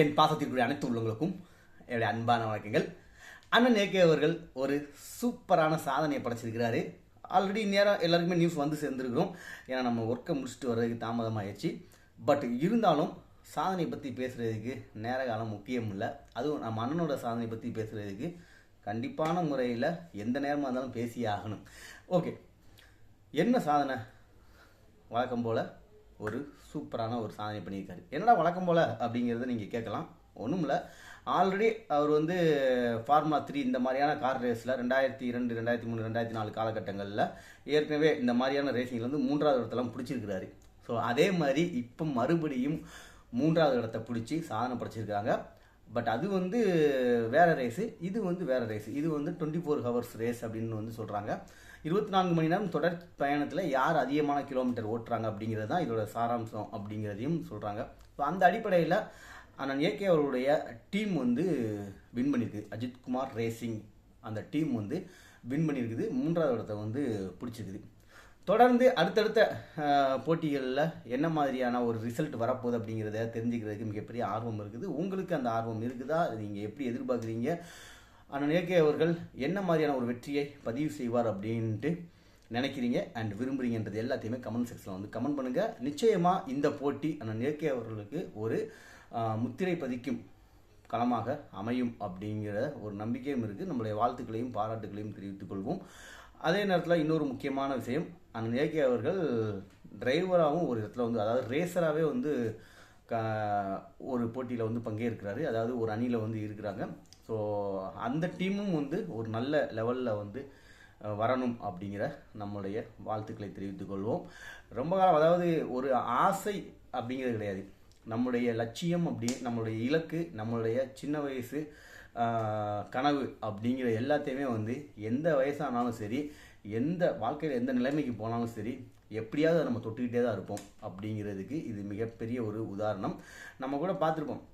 என் பாசத்திற்குரிய அனைத்து உள்ளங்களுக்கும் என்னுடைய அன்பான வணக்கங்கள். அண்ணன் ஏகே அவர்கள் ஒரு சூப்பரான சாதனையை படைச்சிருக்கிறாரு. ஆல்ரெடி நேரம் எல்லாருக்குமே நியூஸ் வந்து சேர்ந்துருக்கிறோம். ஏன்னா நம்ம ஒர்க்கை முடிச்சுட்டு வர்றதுக்கு தாமதமாகிடுச்சு. பட் இருந்தாலும் சாதனை பற்றி பேசுகிறதுக்கு நேர காலம் முக்கியம் இல்லை. அதுவும் நம்ம அண்ணனோட சாதனை பற்றி பேசுகிறதுக்கு கண்டிப்பான முறையில் எந்த நேரமாக இருந்தாலும் பேசியே ஆகணும். ஓகே, என்ன சாதனை? வழக்கம் போல் ஒரு சூப்பரான ஒரு சாதனை பண்ணியிருக்காரு. என்னடா வழக்கம் போல் அப்படிங்கிறத நீங்கள் கேட்கலாம். ஒன்றும் இல்லை, ஆல்ரெடி அவர் வந்து ஃபார்முலா 3 இந்த மாதிரியான கார் ரேஸில் 2002, 2003, 2004 காலகட்டங்களில் ஏற்கனவே இந்த மாதிரியான ரேசிங்கில் வந்து 3வது இடத்தெல்லாம் பிடிச்சிருக்கிறாரு. ஸோ அதே மாதிரி இப்போ மறுபடியும் 3வது இடத்தை பிடிச்சி சாதனை படைச்சிருக்காங்க. பட் அது வந்து வேறு ரேஸு, இது வந்து வேறு ரேஸு. இது வந்து 24 ஹவர்ஸ் ரேஸ் அப்படின்னு வந்து சொல்கிறாங்க. 24 மணி நேரம் தொடர் பயணத்தில் யார் அதிகமான கிலோமீட்டர் ஓட்டுறாங்க அப்படிங்கிறது தான் இதோட சாராம்சம் அப்படிங்கிறதையும் சொல்கிறாங்க. ஸோ அந்த அடிப்படையில் அண்ணன் ஏகே அவருடைய டீம் வந்து வின் பண்ணியிருக்கு. அஜித் குமார் ரேசிங் அந்த டீம் வந்து வின் பண்ணியிருக்குது. 3வது இடத்தை வந்து பிடிச்சிருக்குது. தொடர்ந்து அடுத்தடுத்த போட்டிகளில் என்ன மாதிரியான ஒரு ரிசல்ட் வரப்போகுது அப்படிங்கிறத தெரிஞ்சுக்கிறதுக்கு மிகப்பெரிய ஆர்வம் இருக்குது. உங்களுக்கு அந்த ஆர்வம் இருக்குதா? நீங்கள் எப்படி எதிர்பார்க்குறீங்க? அண்ணன் ஏகே அவர்கள் என்ன மாதிரியான ஒரு வெற்றியை பதிவு செய்வார் அப்படின்ட்டு நினைக்கிறீங்க அண்ட் விரும்புகிறீங்கன்றது எல்லாத்தையுமே கமெண்ட் செக்ஷனில் வந்து கமெண்ட் பண்ணுங்கள். நிச்சயமாக இந்த போட்டி அண்ணன் ஏகே அவர்களுக்கு ஒரு முத்திரை பதிக்கும் களமாக அமையும் அப்படிங்கிற ஒரு நம்பிக்கையும் இருக்குது. நம்மளுடைய வாழ்த்துக்களையும் பாராட்டுகளையும் தெரிவித்துக் கொள்வோம். அதே நேரத்தில் இன்னொரு முக்கியமான விஷயம், அண்ணன் ஏகே அவர்கள் டிரைவராகவும் ஒரு இடத்துல வந்து, அதாவது ரேசராகவே வந்து ஒரு போட்டியில் வந்து பங்கேற்கிறாரு. அதாவது ஒரு அணியில் வந்து இருக்கிறாங்க. ஸோ அந்த டீமும் வந்து ஒரு நல்ல லெவலில் வந்து வரணும் அப்படிங்கிற நம்மளுடைய வாழ்த்துக்களை தெரிவித்துக் கொள்வோம். ரொம்ப காலம், அதாவது ஒரு ஆசை அப்படிங்கிறது கிடையாது. நம்முடைய லட்சியம் அப்படி, நம்மளுடைய இலக்கு, நம்மளுடைய சின்ன வயசு கனவு அப்படிங்கிற எல்லாத்தையுமே வந்து எந்த வயசானாலும் சரி, எந்த வாழ்க்கையில் எந்த நிலைமைக்கு போனாலும் சரி, எப்படியாவது நம்ம தொட்டுக்கிட்டே தான் இருப்போம் அப்படிங்கிறதுக்கு இது மிகப்பெரிய ஒரு உதாரணம். நம்ம கூட பார்த்துருப்போம்,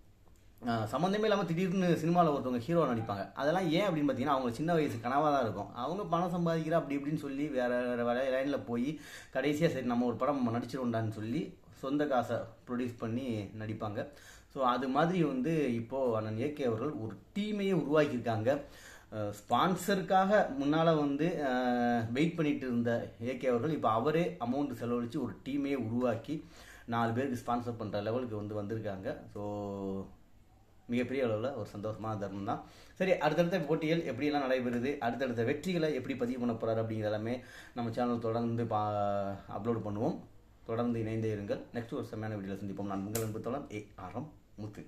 சம்மந்தமே இல்லாமல் திடீர்னு சினிமாவில் ஒருத்தவங்க ஹீரோ நடிப்பாங்க. அதெல்லாம் ஏன் அப்படின்னு பார்த்தீங்கன்னா, அவங்க சின்ன வயசு கனவாக தான் இருக்கும். அவங்க பணம் சம்பாதிக்கிற அப்படி இப்படின்னு சொல்லி வேறு வேறு லைனில் போய் கடைசியாக சரி நம்ம ஒரு படம் நடிச்சிருவோண்டான்னு சொல்லி சொந்த காசை ப்ரொடியூஸ் பண்ணி நடிப்பாங்க. ஸோ அது மாதிரி வந்து இப்போது அண்ணன் ஏகே அவர்கள் ஒரு டீமையே உருவாக்கியிருக்காங்க. ஸ்பான்சருக்காக முன்னால் வந்து வெயிட் பண்ணிட்டு இருந்த ஏகே அவர்கள் இப்போ அவரே அமௌண்ட் செலவழித்து ஒரு டீமையே உருவாக்கி 4 பேருக்கு ஸ்பான்சர் பண்ணுற லெவலுக்கு வந்து வந்திருக்காங்க. ஸோ மிகப்பெரிய அளவில் ஒரு சந்தோஷமான தருணம் தான். சரி, அடுத்தடுத்த போட்டிகள் எப்படியெல்லாம் நடைபெறுது, அடுத்தடுத்த வெற்றிகளை எப்படி பதிவு பண்ண போகிறாரு அப்படிங்கிற எல்லாமே நம்ம சேனல் தொடர்ந்து அப்லோட் பண்ணுவோம். தொடர்ந்து இணைந்தே இருங்கள். நெக்ஸ்ட் ஒரு செம்மையான வீடியோவில் சந்திப்போம். நான் உங்கள் அன்பு தோழன் ARM முத்து.